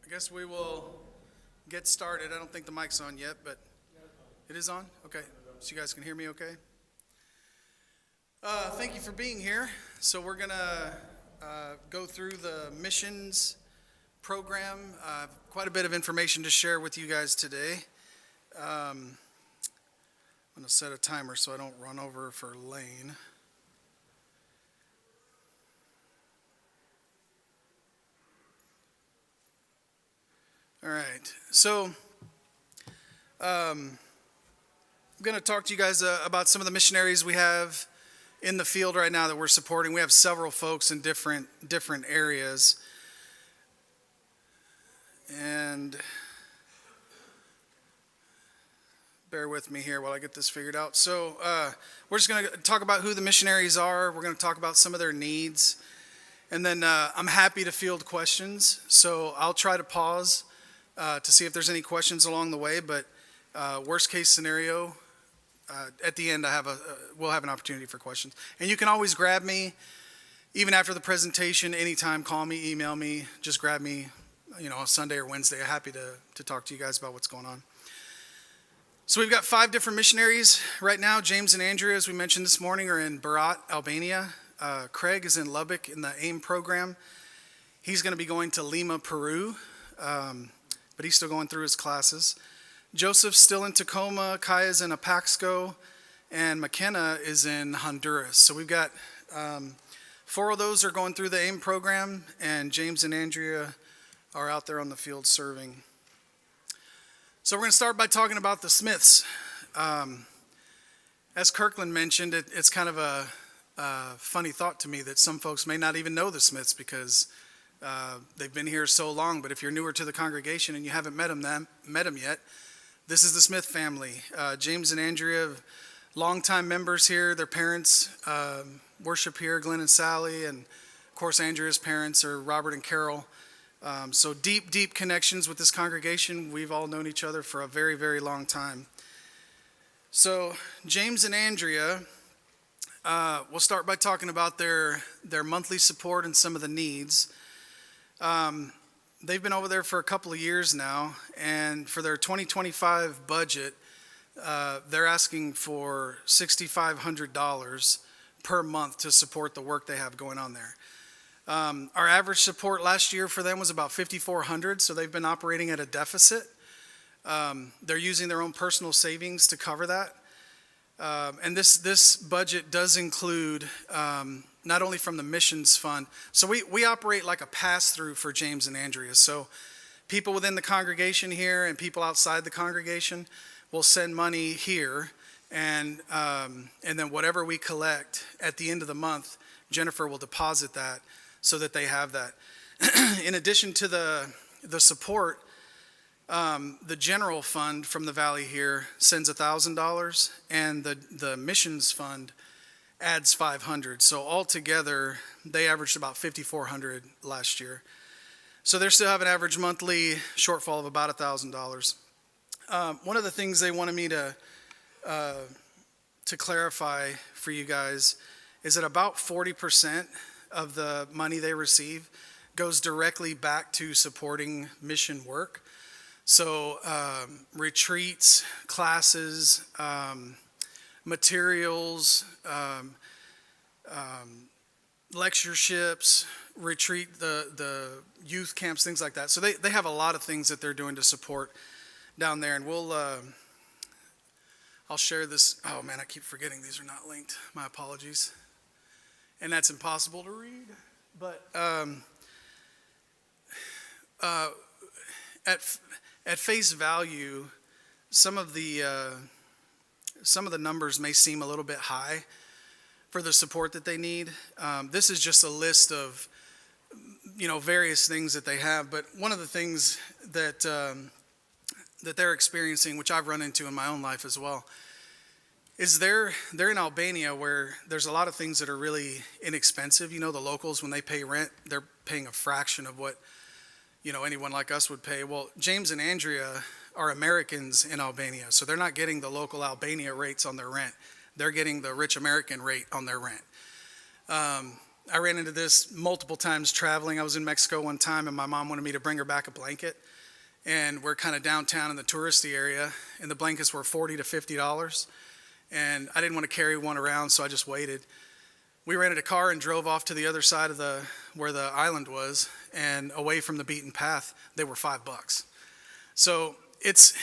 I guess we will get started. I don't think the mic's on yet, but it is on? Okay. So you guys can hear me okay? Thank you for being here. So we're going to go through the missions program. Quite a bit of information to share with you guys today. I'm going to set a timer so I don't run over for Lane. All right, so I'm going to talk to you guys about some of the missionaries we have in the field right now that we're supporting. We have several folks in different areas, and bear with me here while I get this figured out. So we're just going to talk about who the missionaries are. We're going to talk about some of their needs, and then I'm happy to field questions. So I'll try to pause to see if there's any questions along the way, but worst case scenario, at the end we'll have an opportunity for questions. And you can always grab me, even after the presentation, anytime, call me, email me, just grab me, Sunday or Wednesday. I'm happy to talk to you guys about what's going on. So we've got 5 different missionaries right now. James and Andrea, as we mentioned this morning, are in Berat, Albania. Craig is in Lubbock in the AIM program. He's going to be going to Lima, Peru. But he's still going through his classes. Joseph's still in Tacoma, Kaya's in Apaxco, and McKenna is in Honduras. So we've got 4 of those are going through the AIM program, and James and Andrea are out there on the field serving. So we're going to start by talking about the Smiths. As Kirkland mentioned, it's kind of a funny thought to me that some folks may not even know the Smiths because they've been here so long, but if you're newer to the congregation and you haven't met them yet, this is the Smith family. James and Andrea, longtime members here. Their parents worship here, Glenn and Sally, and of course Andrea's parents are Robert and Carol. So deep connections with this congregation. We've all known each other for a very, very long time. So James and Andrea, we'll start by talking about their monthly support and some of the needs. They've been over there for a couple of years now, and for their 2025 budget, they're asking for $6,500 per month to support the work they have going on there. Our average support last year for them was about $5,400, so they've been operating at a deficit. They're using their own personal savings to cover that. And this budget does include not only from the missions fund. So we operate like a pass-through for James and Andrea. So people within the congregation here and people outside the congregation will send money here, and then whatever we collect at the end of the month, Jennifer will deposit that so that they have that. In addition to the support, the general fund from the valley here sends $1,000, and the missions fund adds $500. So altogether, they averaged about $5,400 last year. So they still have an average monthly shortfall of about $1,000. One of the things they wanted me to clarify for you guys is that about 40% of the money they receive goes directly back to supporting mission work. So retreats, classes, materials, lectureships, retreat, the youth camps, things like that. So they have a lot of things that they're doing to support down there. And I'll share this. Oh man, I keep forgetting these are not linked. My apologies. And that's impossible to read. But at face value, some of the numbers may seem a little bit high for the support that they need. This is just a list of various things that they have. But one of the things that they're experiencing, which I've run into in my own life as well, is they're in Albania, where there's a lot of things that are really inexpensive. The locals, when they pay rent, they're paying a fraction of what anyone like us would pay. Well, James and Andrea are Americans in Albania, so they're not getting the local Albania rates on their rent. They're getting the rich American rate on their rent. I ran into this multiple times traveling. I was in Mexico one time, and my mom wanted me to bring her back a blanket. And we're kind of downtown in the touristy area, and the blankets were $40 to $50. And I didn't want to carry one around, so I just waited. We rented a car and drove off to the other side of where the island was, and away from the beaten path. They were $5. So it's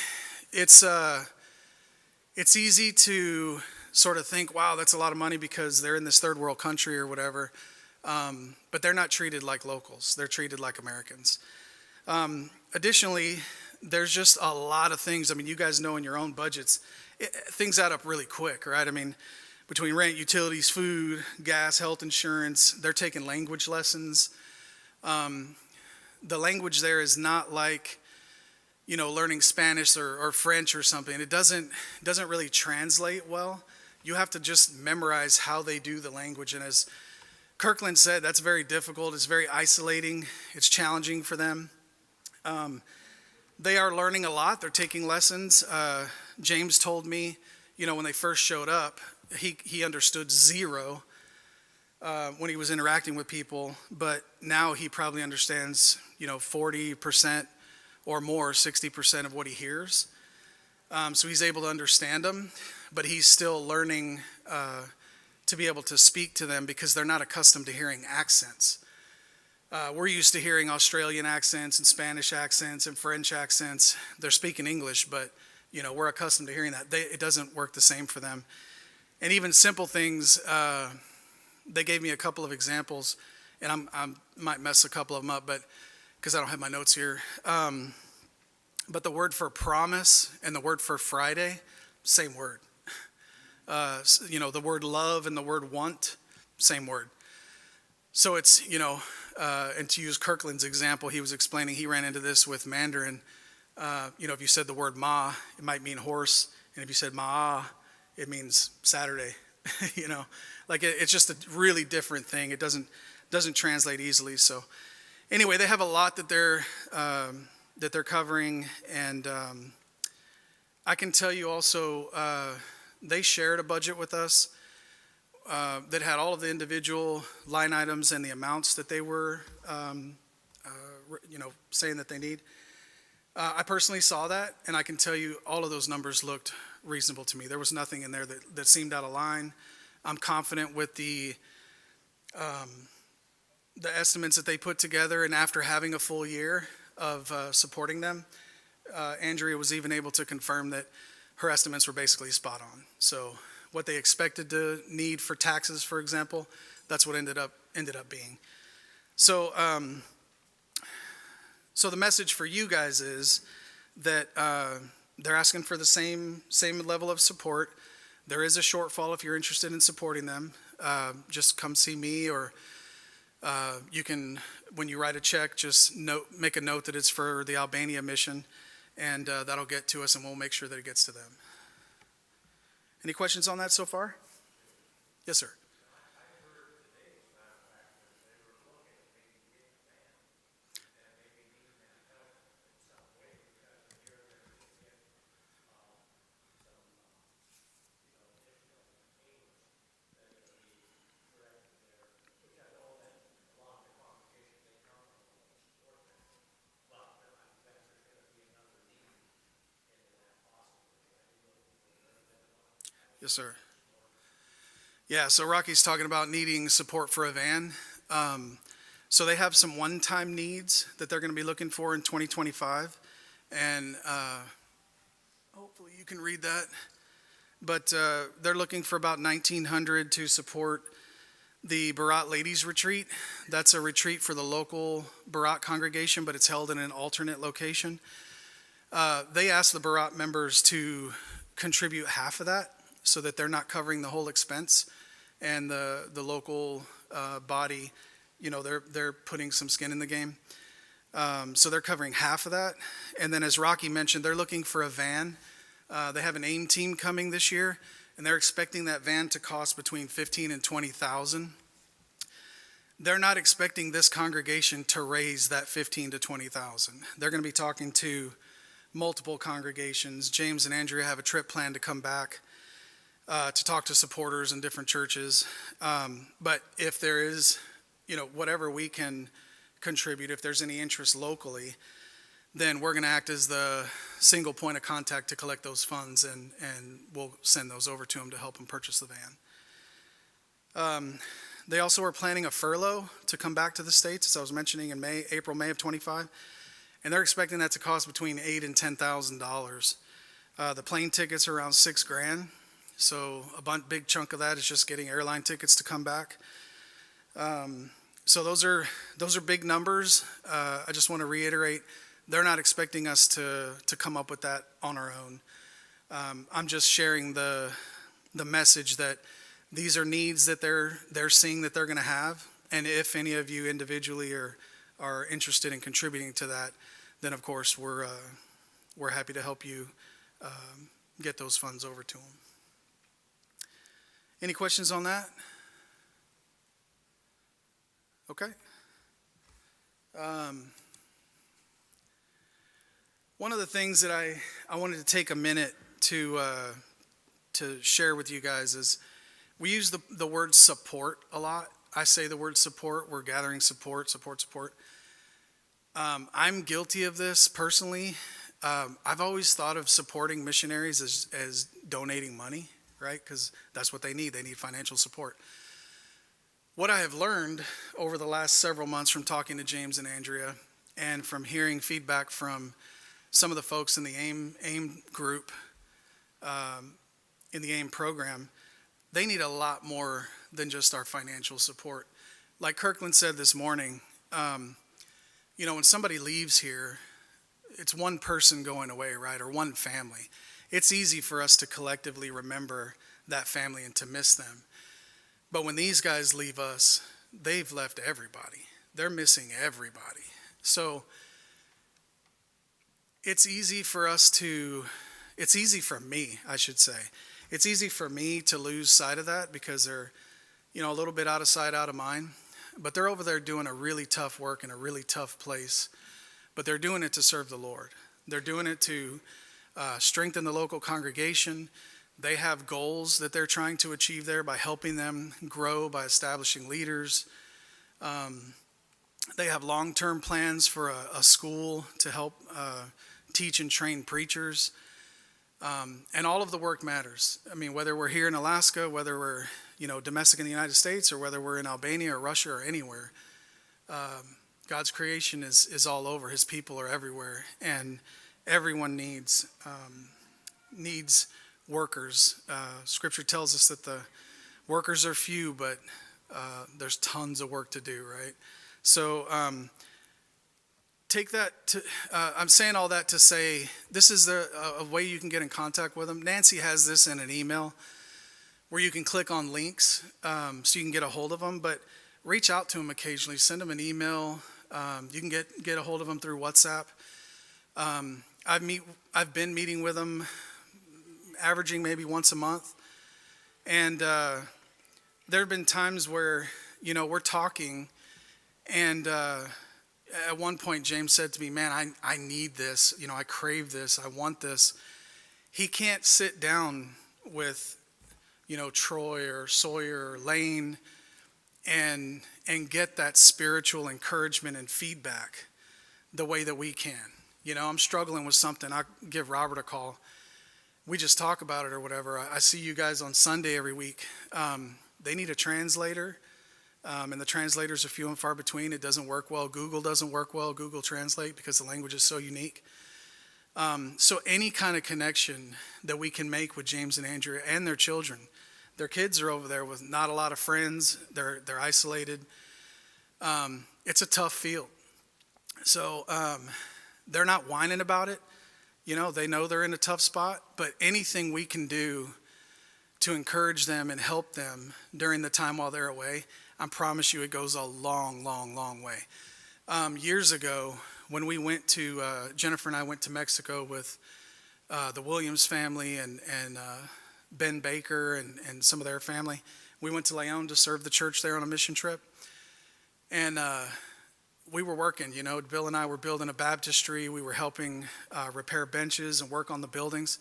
easy to sort of think, wow, that's a lot of money because they're in this third world country or whatever. But they're not treated like locals. They're treated like Americans. Additionally, there's just a lot of things. I mean, you guys know in your own budgets, things add up really quick, right? I mean, between rent, utilities, food, gas, health insurance, they're taking language lessons. The language there is not like, learning Spanish or French or something. It doesn't really translate well. You have to just memorize how they do the language. And as Kirkland said, that's very difficult. It's very isolating. It's challenging for them. They are learning a lot. They're taking lessons. James told me, when they first showed up, he understood zero when he was interacting with people, but now he probably understands, 40% or more, 60% of what he hears. So he's able to understand them, but he's still learning to be able to speak to them because they're not accustomed to hearing accents. We're used to hearing Australian accents and Spanish accents and French accents. They're speaking English, but we're accustomed to hearing that. It doesn't work the same for them. And even simple things, they gave me a couple of examples, and I might mess a couple of them up, but because I don't have my notes here. But the word for promise and the word for Friday, same word. The word love and the word want, same word. So it's, and to use Kirkland's example, he was explaining he ran into this with Mandarin. If you said the word ma, it might mean horse. And if you said ma, it means Saturday. It's just a really different thing. It doesn't translate easily. So anyway, they have a lot that they're covering. And I can tell you also, they shared a budget with us that had all of the individual line items and the amounts that they were, saying that they need. I personally saw that, and I can tell you all of those numbers looked reasonable to me. There was nothing in there that seemed out of line. I'm confident with the estimates that they put together, and after having a full year of supporting them, Andrea was even able to confirm that her estimates were basically spot on. So what they expected to need for taxes, for example, that's what ended up being. So so the message for you guys is that they're asking for the same level of support. There is a shortfall if you're interested in supporting them. Just come see me, or you can, when you write a check, just make a note that it's for the Albania mission, and that'll get to us, and we'll make sure that it gets to them. Any questions on that so far? Yes, sir. Yes, sir. Yeah, so Rocky's talking about needing support for a van. So they have some one-time needs that they're going to be looking for in 2025. And hopefully you can read that. But they're looking for about $1,900 to support the Barat Ladies Retreat. That's a retreat for the local Barat congregation, but it's held in an alternate location. They asked the Barat members to contribute half of that, so that they're not covering the whole expense, and the local body, they're putting some skin in the game. So they're covering half of that. And then as Rocky mentioned, they're looking for a van. They have an AIM team coming this year, and they're expecting that van to cost between $15,000 and $20,000. They're not expecting this congregation to raise that $15,000 to $20,000. They're going to be talking to multiple congregations. James and Andrea have a trip planned to come back to talk to supporters in different churches. But if there is whatever we can contribute, if there's any interest locally, then we're going to act as the single point of contact to collect those funds, and we'll send those over to them to help them purchase the van. They also are planning a furlough to come back to the States, as I was mentioning, in April, May of 25, and they're expecting that to cost between $8,000 and $10,000. The plane tickets are around $6,000, so a big chunk of that is just getting airline tickets to come back. So those are big numbers. I just want to reiterate, they're not expecting us to come up with that on our own. I'm just sharing the message that these are needs that they're seeing that they're going to have, and if any of you individually are interested in contributing to that, then of course we're happy to help you get those funds over to them. Any questions on that? Okay. One of the things that I wanted to take a minute to share with you guys is we use the word support a lot. I say the word support. We're gathering support. I'm guilty of this personally. I've always thought of supporting missionaries as donating money, right? Because that's what they need. They need financial support. What I have learned over the last several months from talking to James and Andrea and from hearing feedback from some of the folks in the AIM group, in the AIM program, they need a lot more than just our financial support. Like Kirkland said this morning, when somebody leaves here, it's one person going away, right? Or one family. It's easy for us to collectively remember that family and to miss them. But when these guys leave us, they've left everybody. They're missing everybody. So it's easy for me, I should say. It's easy for me to lose sight of that because they're, a little bit out of sight, out of mind. But they're over there doing a really tough work in a really tough place. But they're doing it to serve the Lord. They're doing it to strengthen the local congregation. They have goals that they're trying to achieve there by helping them grow, by establishing leaders. They have long-term plans for a school to help teach and train preachers. And all of the work matters. I mean, whether we're here in Alaska, whether we're, domestic in the United States, or whether we're in Albania or Russia or anywhere, God's creation is all over. His people are everywhere. And everyone needs workers. Scripture tells us that the workers are few, but there's tons of work to do, right? So take that to, I'm saying all that to say, this is a way you can get in contact with them. Nancy has this in an email where you can click on links so you can get a hold of them, but reach out to them occasionally. Send them an email. You can get a hold of them through WhatsApp. I've been meeting with them, averaging maybe once a month. And there have been times where, we're talking, and at one point James said to me, man, I need this. I crave this. I want this. He can't sit down with, Troy or Sawyer or Lane and get that spiritual encouragement and feedback the way that we can. I'm struggling with something. I give Robert a call. We just talk about it or whatever. I see you guys on Sunday every week. They need a translator, and the translators are few and far between. It doesn't work well. Google doesn't work well, Google Translate, because the language is so unique. So any kind of connection that we can make with James and Andrea and their children. Their kids are over there with not a lot of friends. They're isolated. It's a tough field. So they're not whining about it. They know they're in a tough spot, but anything we can do to encourage them and help them during the time while they're away, I promise you it goes a long, long, long way. Years ago, when we went to, Jennifer and I went to Mexico with the Williams family and Ben Baker and some of their family. We went to Leon to serve the church there on a mission trip. And we were working, Bill and I were building a baptistry. We were helping repair benches and work on the buildings.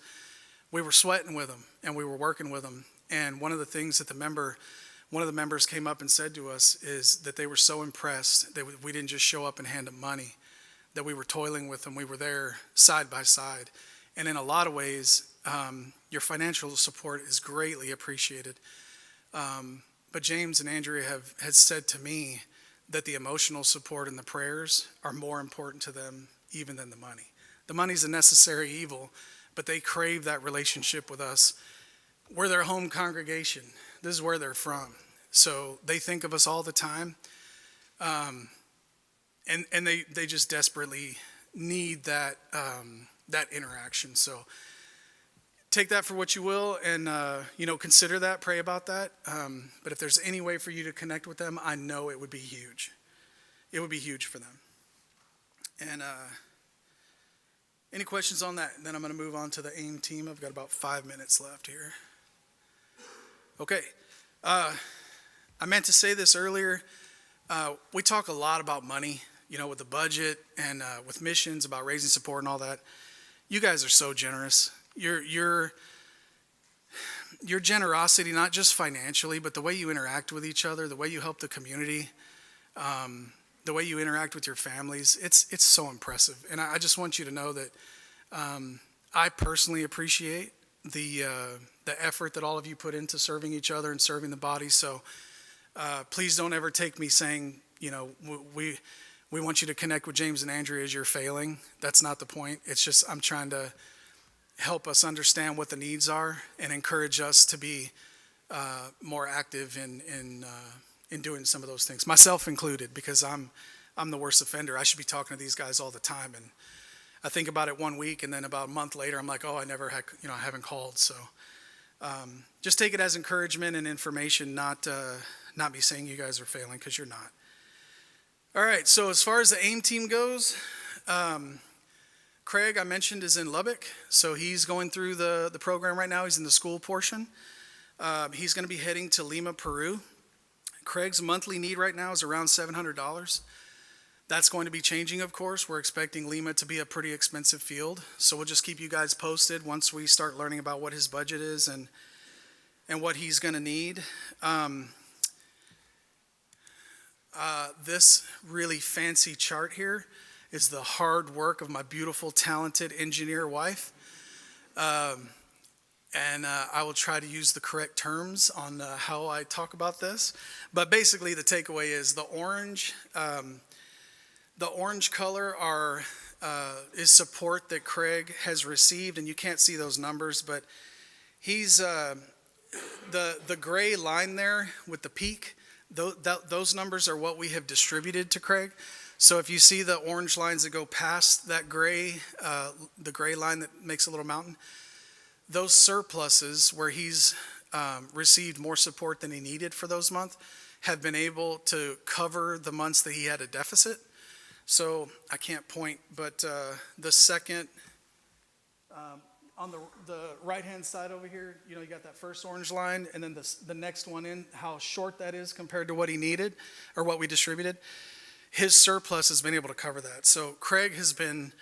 We were sweating with them and we were working with them. And one of the things that one of the members came up and said to us is that they were so impressed that we didn't just show up and hand them money, that we were toiling with them. We were there side by side. And in a lot of ways, your financial support is greatly appreciated. But James and Andrea has said to me that the emotional support and the prayers are more important to them even than the money. The money's a necessary evil, but they crave that relationship with us. We're their home congregation. This is where they're from. So they think of us all the time. And they just desperately need that interaction. So take that for what you will, and consider that, pray about that. But if there's any way for you to connect with them, I know it would be huge. It would be huge for them. And any questions on that? Then I'm going to move on to the AIM team. I've got about 5 minutes left here. Okay. I meant to say this earlier. We talk a lot about money, with the budget and with missions, about raising support and all that. You guys are so generous. Your generosity, not just financially, but the way you interact with each other, the way you help the community, the way you interact with your families, it's so impressive. And I just want you to know that I personally appreciate the effort that all of you put into serving each other and serving the body. So please don't ever take me saying, we want you to connect with James and Andrea as you're failing. That's not the point. It's just I'm trying to help us understand what the needs are and encourage us to be more active in doing some of those things, myself included, because I'm the worst offender. I should be talking to these guys all the time, and I think about it one week, and then about a month later, I'm like, oh, I never had, I haven't called. So just take it as encouragement and information, not me saying you guys are failing, because you're not. All right, so as far as the AIM team goes, Craig, I mentioned, is in Lubbock. So he's going through the program right now. He's in the school portion. He's going to be heading to Lima, Peru. Craig's monthly need right now is around $700. That's going to be changing, of course. We're expecting Lima to be a pretty expensive field. So we'll just keep you guys posted once we start learning about what his budget is and what he's going to need. This really fancy chart here is the hard work of my beautiful, talented engineer wife. And I will try to use the correct terms on how I talk about this. But basically, the takeaway is the orange color is support that Craig has received, and you can't see those numbers, but he's the gray line there with the peak. Those numbers are what we have distributed to Craig. So if you see the orange lines that go past that gray, the gray line that makes a little mountain, those surpluses where he's received more support than he needed for those months have been able to cover the months that he had a deficit. So I can't point, but the second, on the right-hand side over here, you got that first orange line, and then the next one in, how short that is compared to what he needed or what we distributed. His surplus has been able to cover that. So Craig has been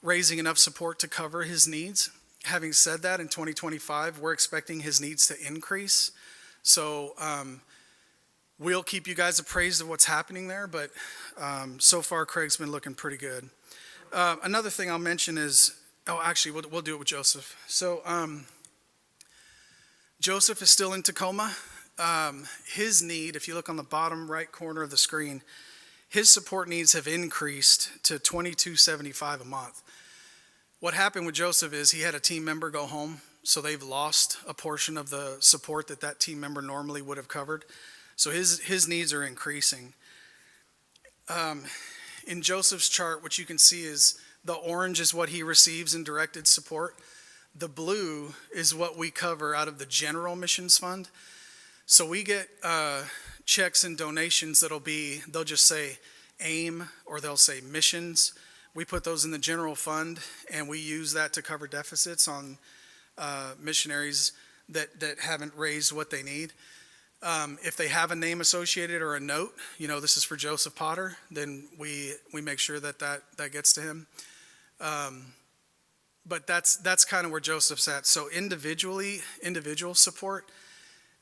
raising enough support to cover his needs. Having said that, in 2025, we're expecting his needs to increase. So we'll keep you guys appraised of what's happening there, but so far Craig's been looking pretty good. Another thing I'll mention is, actually, we'll do it with Joseph. So Joseph is still in Tacoma. His need, if you look on the bottom right corner of the screen, his support needs have increased to $22.75 a month. What happened with Joseph is he had a team member go home, so they've lost a portion of the support that team member normally would have covered. So his needs are increasing. In Joseph's chart, what you can see is the orange is what he receives in directed support. The blue is what we cover out of the general missions fund. So we get checks and donations they'll just say AIM or they'll say missions. We put those in the general fund, and we use that to cover deficits on missionaries that haven't raised what they need. If they have a name associated or a note, this is for Joseph Potter, then we make sure that gets to him. But that's kind of where Joseph's at. So individual support,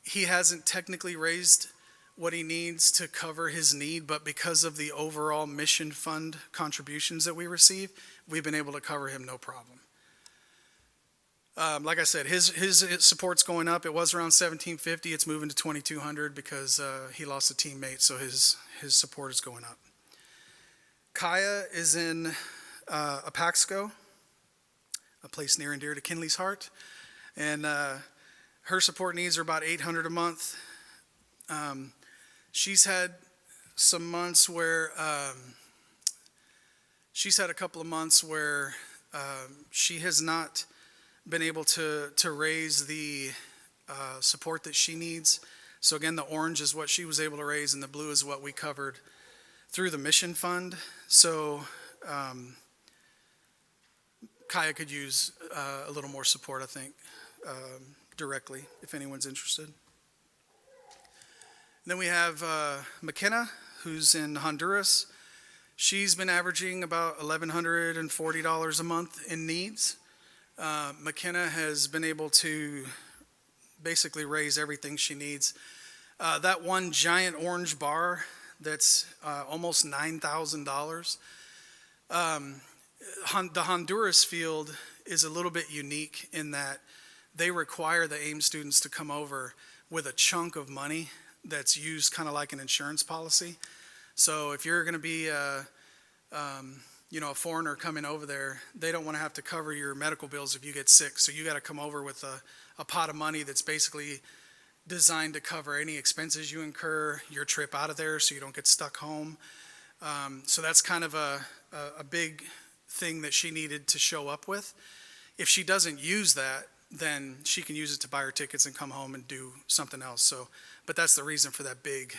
he hasn't technically raised what he needs to cover his need, but because of the overall mission fund contributions that we receive, we've been able to cover him no problem. Like I said, his support's going up. It was around $1,750. It's moving to $2,200 because he lost a teammate, so his support is going up. Kaya is in Apaxco, a place near and dear to Kinley's heart, and her support needs are about $800 a month. She's had some months where she's had a couple of months where she has not been able to raise the support that she needs. So again, the orange is what she was able to raise, and the blue is what we covered through the mission fund. So Kaya could use a little more support, I think, directly, if anyone's interested. Then we have McKenna, who's in Honduras. She's been averaging about $1,140 a month in needs. McKenna has been able to basically raise everything she needs. That one giant orange bar that's almost $9,000. The Honduras field is a little bit unique in that they require the AIM students to come over with a chunk of money that's used kind of like an insurance policy. So if you're going to be a foreigner coming over there, they don't want to have to cover your medical bills if you get sick. So you got to come over with a pot of money that's basically designed to cover any expenses you incur, your trip out of there so you don't get stuck home. So that's kind of a big thing that she needed to show up with. If she doesn't use that, then she can use it to buy her tickets and come home and do something else. So, but that's the reason for that big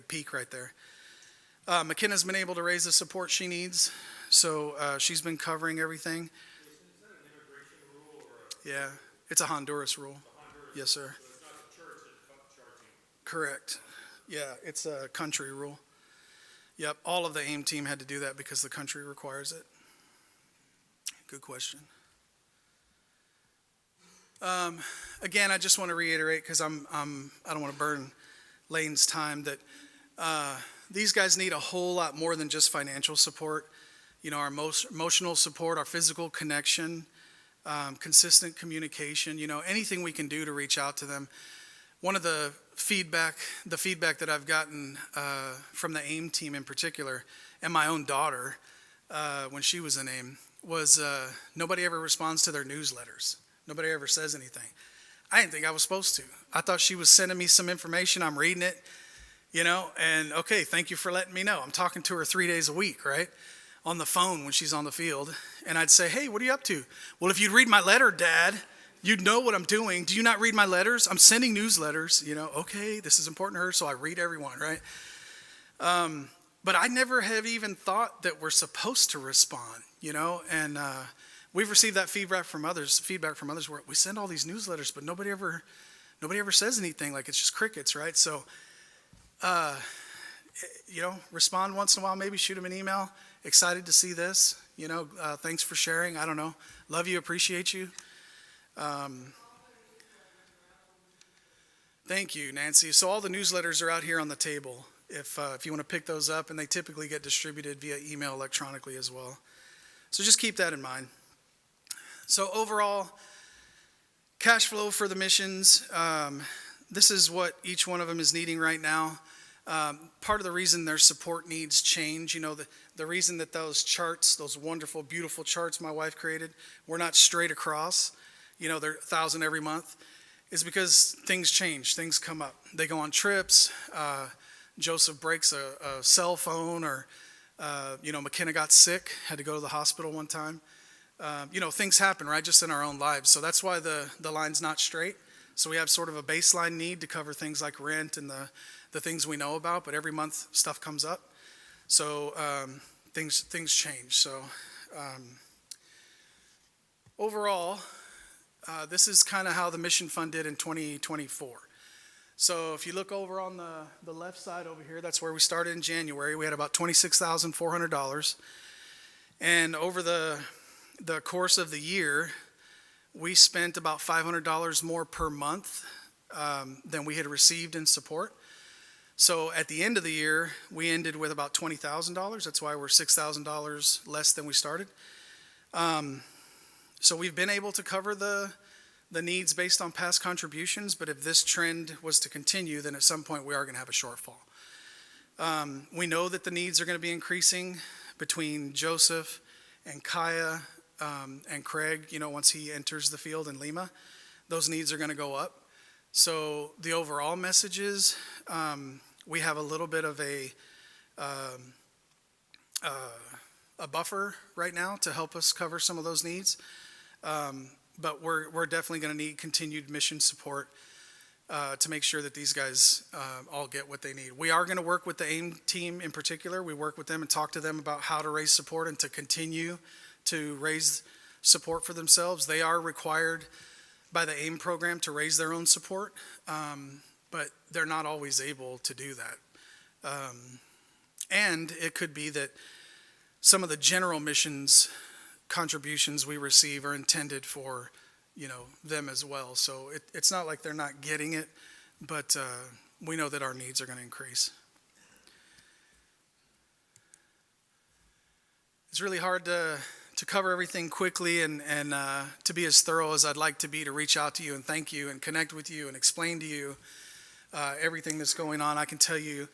peak right there. McKenna's been able to raise the support she needs, so she's been covering everything. Is that an immigration rule or Yeah, it's a Honduras rule. Yes, sir. So it's not the church that's charging? Correct. Yeah, it's a country rule. Yep, all of the AIM team had to do that because the country requires it. Good question. Again, I just want to reiterate, because I don't want to burn Lane's time, that these guys need a whole lot more than just financial support. You know, our emotional support, our physical connection, consistent communication, anything we can do to reach out to them. One of the feedback that I've gotten from the AIM team in particular, and my own daughter, when she was in AIM, was nobody ever responds to their newsletters. Nobody ever says anything. I didn't think I was supposed to. I thought she was sending me some information. I'm reading it, and okay, thank you for letting me know. I'm talking to her 3 days a week, right? On the phone when she's on the field. And I'd say, hey, what are you up to? Well, if you'd read my letter, Dad, you'd know what I'm doing. Do you not read my letters? I'm sending newsletters, okay, this is important to her, so I read every one, right? But I never have even thought that we're supposed to respond, and we've received that feedback from others where we send all these newsletters, but nobody ever says anything. Like, it's just crickets, right? So, respond once in a while, maybe shoot them an email. Excited to see this, thanks for sharing. I don't know. Love you, appreciate you. Thank you, Nancy. So all the newsletters are out here on the table if you want to pick those up, and they typically get distributed via email electronically as well. So just keep that in mind. So overall, cash flow for the missions, this is what each one of them is needing right now. Part of the reason their support needs change, the reason that those charts, those wonderful, beautiful charts my wife created, were not straight across, they're 1,000 every month, is because things change, things come up. They go on trips, Joseph breaks a cell phone, or, McKenna got sick, had to go to the hospital one time. Things happen, right, just in our own lives. So that's why the line's not straight. So we have sort of a baseline need to cover things like rent and the things we know about, but every month stuff comes up. So things change. So overall, this is kind of how the mission fund did in 2024. So if you look over on the left side over here, that's where we started in January. We had about $26,400. And over the course of the year, we spent about $500 more per month than we had received in support. So at the end of the year, we ended with about $20,000. That's why we're $6,000 less than we started. So we've been able to cover the needs based on past contributions, but if this trend was to continue, then at some point we are going to have a shortfall. We know that the needs are going to be increasing between Joseph and Kaya and Craig, once he enters the field in Lima. Those needs are going to go up. So the overall message is we have a little bit of a buffer right now to help us cover some of those needs. But we're definitely going to need continued mission support to make sure that these guys all get what they need. We are going to work with the AIM team in particular. We work with them and talk to them about how to raise support and to continue to raise support for themselves. They are required by the AIM program to raise their own support, but they're not always able to do that. And it could be that some of the general missions contributions we receive are intended for, them as well. So it's not like they're not getting it, but we know that our needs are going to increase. It's really hard to cover everything quickly and to be as thorough as I'd like to be, to reach out to you and thank you and connect with you and explain to you everything that's going on. I can tell you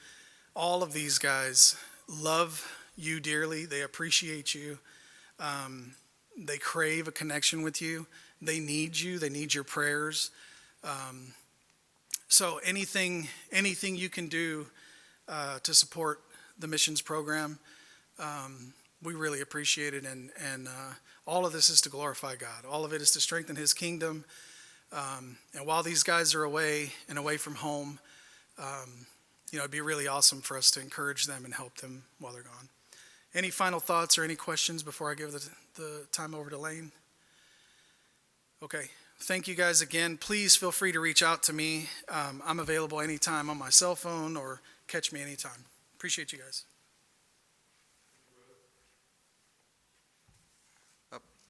all of these guys love you dearly. They appreciate you. They crave a connection with you. They need you. They need your prayers. So anything you can do to support the missions program, we really appreciate it. And all of this is to glorify God. All of it is to strengthen His kingdom. And while these guys are away and away from home, it'd be really awesome for us to encourage them and help them while they're gone. Any final thoughts or any questions before I give the time over to Lane? Okay. Thank you guys again. Please feel free to reach out to me. I'm available anytime on my cell phone or catch me anytime. Appreciate you guys.